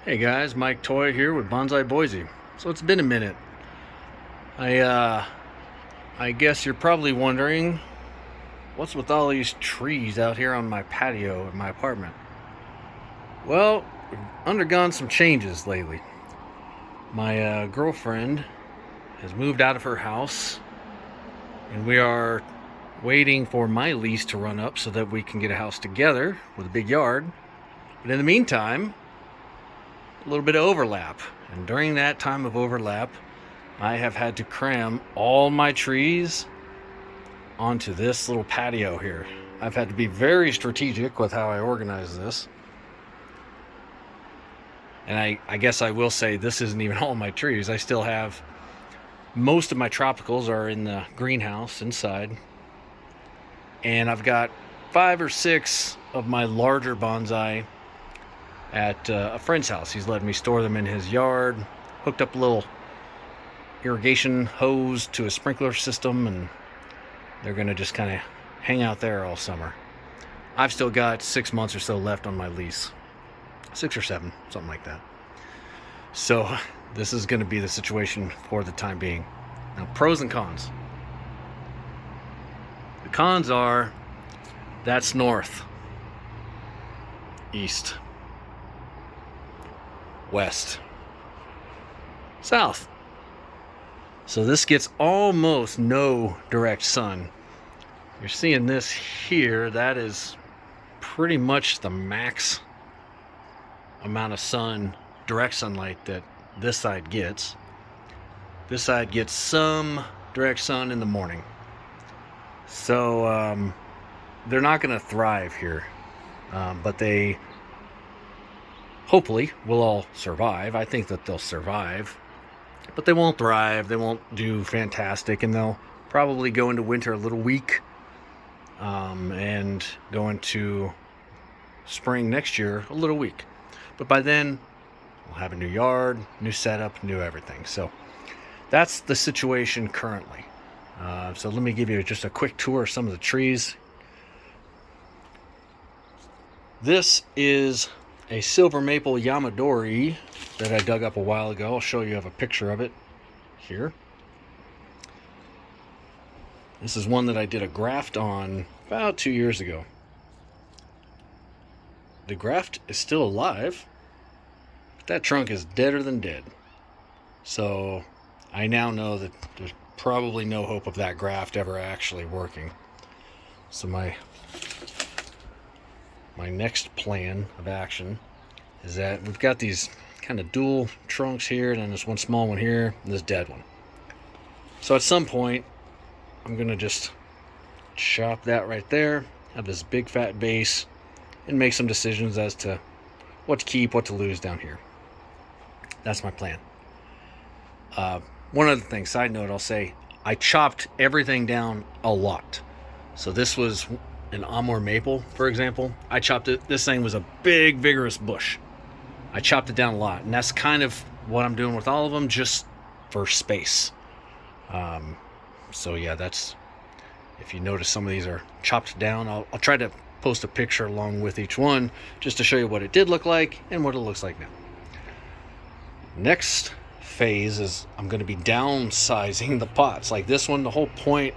Hey guys, Mike Toy here with Bonsai Boise. So it's been a minute. I I guess you're probably wondering what's with all these trees out here on my patio at my apartment. Well, we've undergone some changes lately. My girlfriend has moved out of her house, and we are waiting for my lease to run up so that we can get a house together with a big yard. But in the meantime, a little bit of overlap. And during that time of overlap, I have had to cram all my trees onto this little patio here. I've had to be very strategic with how I organize this. And I guess I will say this isn't even all my trees. I still have most of my tropicals are in the greenhouse inside. And I've got 5 or 6 of my larger bonsai at a friend's house. He's letting me store them in his yard, hooked up a little irrigation hose to a sprinkler system, and they're going to just kind of hang out there all summer. I've still got 6 months or so left on my lease. 6 or 7, something like that. So this is going to be the situation for the time being. Now, pros and cons. The cons are that's north, east, west, south. So this gets almost no direct sun. You're seeing this here. That is pretty much the max amount of sun, direct sunlight, that this side gets. This side gets some direct sun in the morning. So they're not going to thrive here, but they hopefully will all survive. I think that they'll survive, but they won't thrive. They won't do fantastic, and they'll probably go into winter a little weak, and go into spring next year a little weak. But by then, we'll have a new yard, new setup, new everything. So that's the situation currently. So let me give you just a quick tour of some of the trees. This is a silver maple yamadori that I dug up a while ago. I'll show you a picture of it here. This is one that I did a graft on about 2 years ago. The graft is still alive, but that trunk is deader than dead. So I now know that there's probably no hope of that graft ever actually working. So my next plan of action is that we've got these kind of dual trunks here, and then there's one small one here, and this dead one. So at some point, I'm going to just chop that right there, have this big fat base, and make some decisions as to what to keep, what to lose down here. That's my plan. One other thing, side note, I'll say, I chopped everything down a lot. So this was an Amur maple, for example. I chopped it. This thing was a big, vigorous bush. I chopped it down a lot, and that's kind of what I'm doing with all of them, just for space. So yeah, that's, if you notice some of these are chopped down, I'll try to post a picture along with each one just to show you what it did look like and what it looks like now. Next phase is I'm going to be downsizing the pots. Like this one, the whole point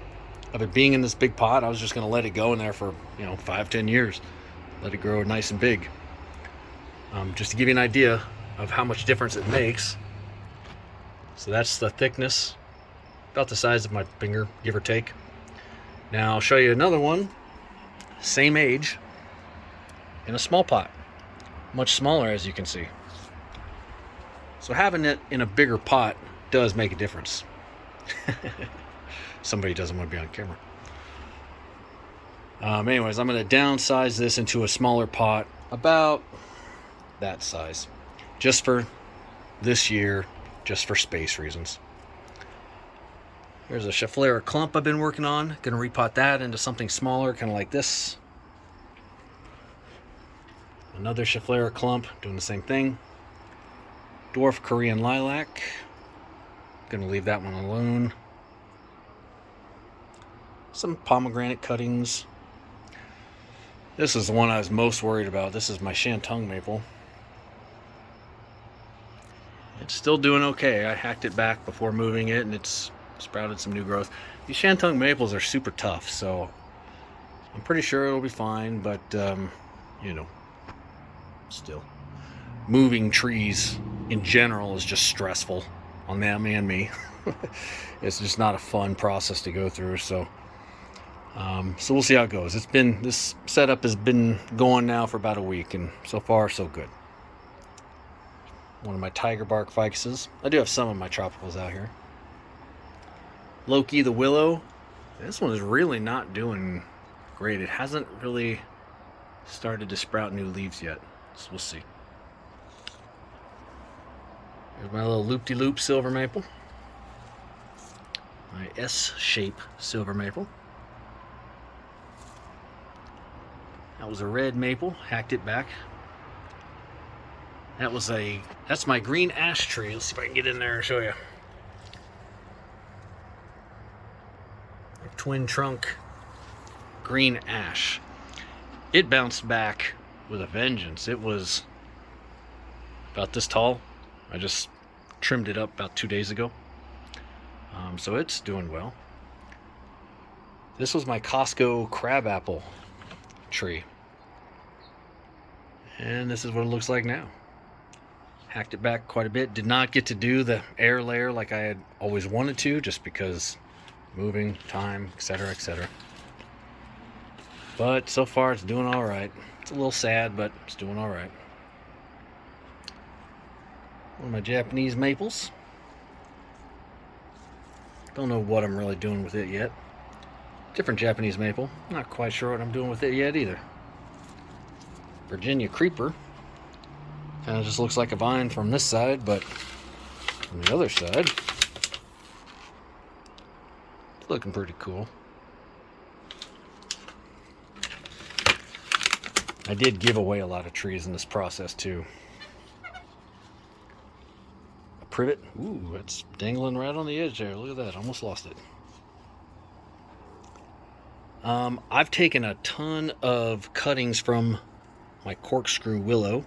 of it being in this big pot, I was just going to let it go in there for 5-10 years, let it grow nice and big. Just to give you an idea of how much difference it makes. So that's the thickness, about the size of my finger, give or take. Now I'll show you another one, same age, in a small pot, much smaller, as you can see. So having it in a bigger pot does make a difference. Somebody doesn't want to be on camera. Anyways, I'm going to downsize this into a smaller pot, about that size, just for this year, just for space reasons. Here's a Schefflera clump I've been working on. Going to repot that into something smaller, kind of like this. Another Schefflera clump, doing the same thing. Dwarf Korean lilac. Going to leave that one alone. Some pomegranate cuttings. This is the one I was most worried about. This is my Shantung maple. It's still doing okay. I hacked it back before moving it, and it's sprouted some new growth. These Shantung maples are super tough, so I'm pretty sure it'll be fine, but you know, still. Moving trees in general is just stressful on them and me. It's just not a fun process to go through, so we'll see how it goes. This setup has been going now for about a week, and so far so good. One of my tiger bark ficuses. I do have some of my tropicals out here. Loki the willow. This one is really not doing great. It hasn't really started to sprout new leaves yet, so we'll see. Here's my little loop-de-loop silver maple. My S-shape silver maple. That was a red maple. Hacked it back. That's my green ash tree. Let's see if I can get in there and show you. A twin trunk green ash. It bounced back with a vengeance. It was about this tall. I just trimmed it up about 2 days ago. So it's doing well. This was my Costco crabapple tree. And this is what it looks like now. Hacked it back quite a bit. Did not get to do the air layer like I had always wanted to, just because moving, time, etc., etc. But so far it's doing all right. It's a little sad, but it's doing all right. One of my Japanese maples. Don't know what I'm really doing with it yet. Different Japanese maple. Not quite sure what I'm doing with it yet either. Virginia creeper. Kind of just looks like a vine from this side, but from the other side, it's looking pretty cool. I did give away a lot of trees in this process too. A privet. Ooh, it's dangling right on the edge there. Look at that. Almost lost it. I've taken a ton of cuttings from my corkscrew willow.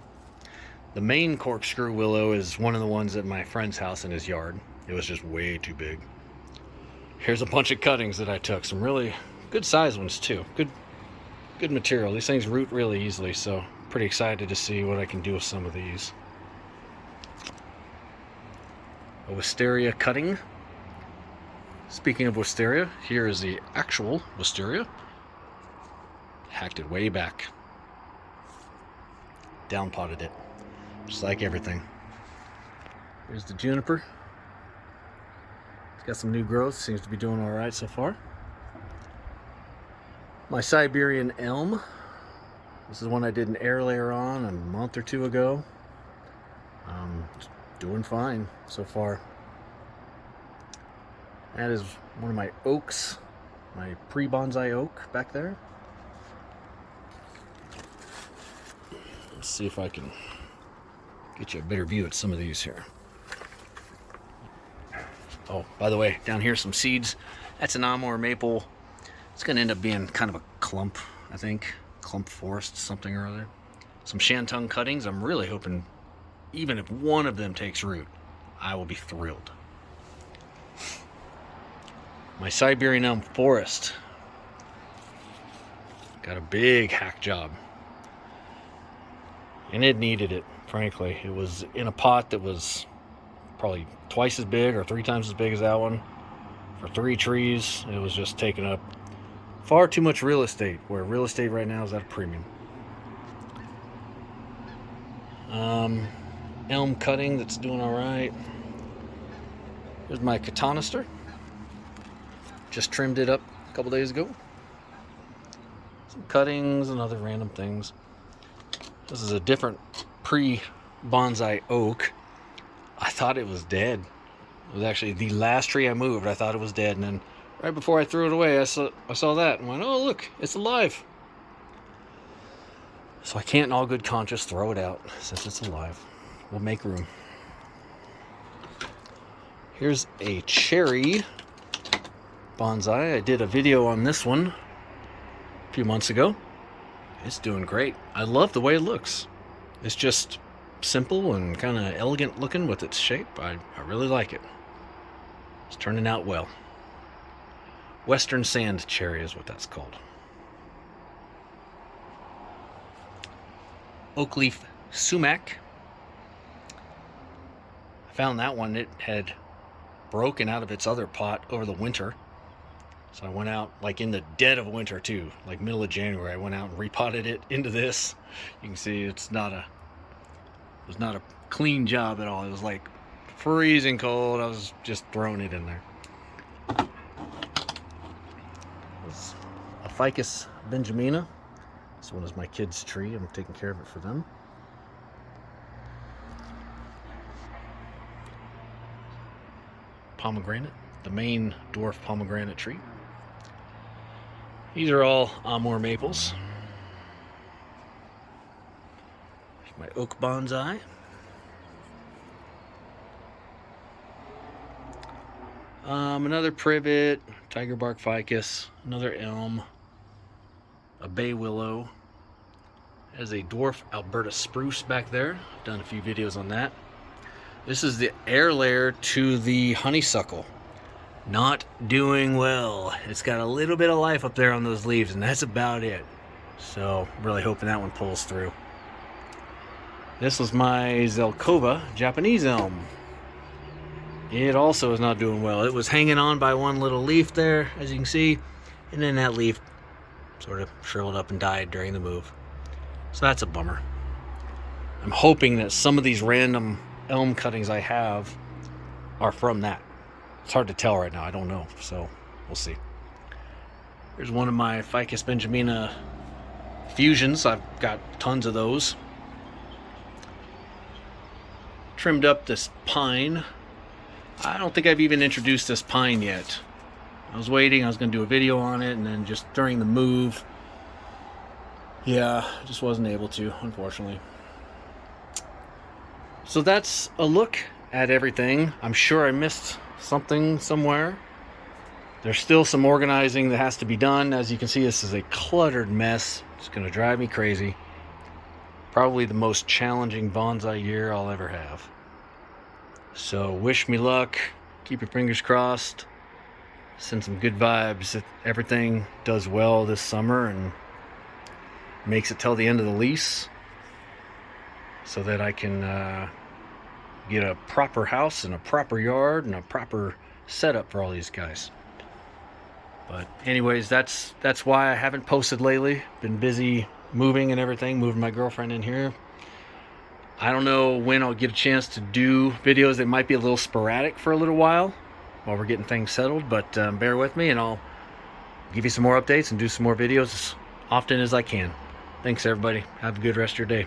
The main corkscrew willow is one of the ones at my friend's house in his yard. It was just way too big. Here's a bunch of cuttings that I took. Some really good size ones too. Good material. These things root really easily, so pretty excited to see what I can do with some of these. A wisteria cutting. Speaking of wisteria, here is the actual wisteria. Hacked it way back. Down potted it. Just like everything. Here's the juniper. It's got some new growth. Seems to be doing all right so far. My Siberian elm. This is one I did an air layer on a month or two ago. It's doing fine so far. That is one of my oaks. My pre-bonsai oak back there. Let's see if I can get you a better view at some of these here. Oh, by the way, down here some seeds. That's an Amur maple. It's going to end up being kind of a clump, I think. Clump forest, something or other. Some Shantung cuttings. I'm really hoping even if one of them takes root, I will be thrilled. My Siberian elm forest. Got a big hack job. And it needed it, frankly. It was in a pot that was probably twice as big or 3 times as big as that one. For 3 trees, it was just taking up far too much real estate, where real estate right now is at a premium. Elm cutting that's doing all right. Here's my Catonister. Just trimmed it up a couple days ago. Some cuttings and other random things. This is a different pre-bonsai oak. I thought it was dead. It was actually the last tree I moved. I thought it was dead, and then right before I threw it away, I saw that and went, oh look, it's alive. So I can't in all good conscience throw it out since it's alive. We'll make room. Here's a cherry bonsai. I did a video on this one a few months ago. It's doing great. I love the way it looks. It's just simple and kind of elegant looking with its shape. I really like it. It's turning out well. Western sand cherry is what that's called. Oak leaf sumac. I found that one, it had broken out of its other pot over the winter. So I went out like in the dead of winter too, like middle of January. I went out and repotted it into this. You can see it was not a clean job at all. It was like freezing cold. I was just throwing it in there. It's a Ficus benjamina. This one is my kids' tree. I'm taking care of it for them. Pomegranate, the main dwarf pomegranate tree. These are all Amur maples. Here's my oak bonsai. Another privet, tiger bark ficus, another elm, a bay willow. There's a dwarf Alberta spruce back there. I've done a few videos on that. This is the air layer to the honeysuckle. Not doing well. It's got a little bit of life up there on those leaves, and that's about it. So, really hoping that one pulls through. This was my Zelkova Japanese elm. It also is not doing well. It was hanging on by one little leaf there, as you can see, and then that leaf sort of shriveled up and died during the move. So that's a bummer. I'm hoping that some of these random elm cuttings I have are from that. It's hard to tell right now. I don't know, so we'll see. Here's one of my Ficus benjamina fusions. I've got tons of those. Trimmed up this pine. I don't think I've even introduced this pine yet. I was waiting. I was going to do a video on it, and then just during the move, yeah, just wasn't able to, unfortunately. So that's a look at everything. I'm sure I missed something somewhere. There's still some organizing that has to be done. As you can see, this is a cluttered mess. It's going to drive me crazy. Probably the most challenging bonsai year I'll ever have. So wish me luck. Keep your fingers crossed. Send some good vibes that everything does well this summer and makes it till the end of the lease, so that I can get a proper house and a proper yard and a proper setup for all these guys. But anyways, that's why I haven't posted lately. Been busy moving and everything, moving my girlfriend in here. I don't know when I'll get a chance to do videos that might be a little sporadic for a little while we're getting things settled, but bear with me and I'll give you some more updates and do some more videos as often as I can. Thanks everybody. Have a good rest of your day.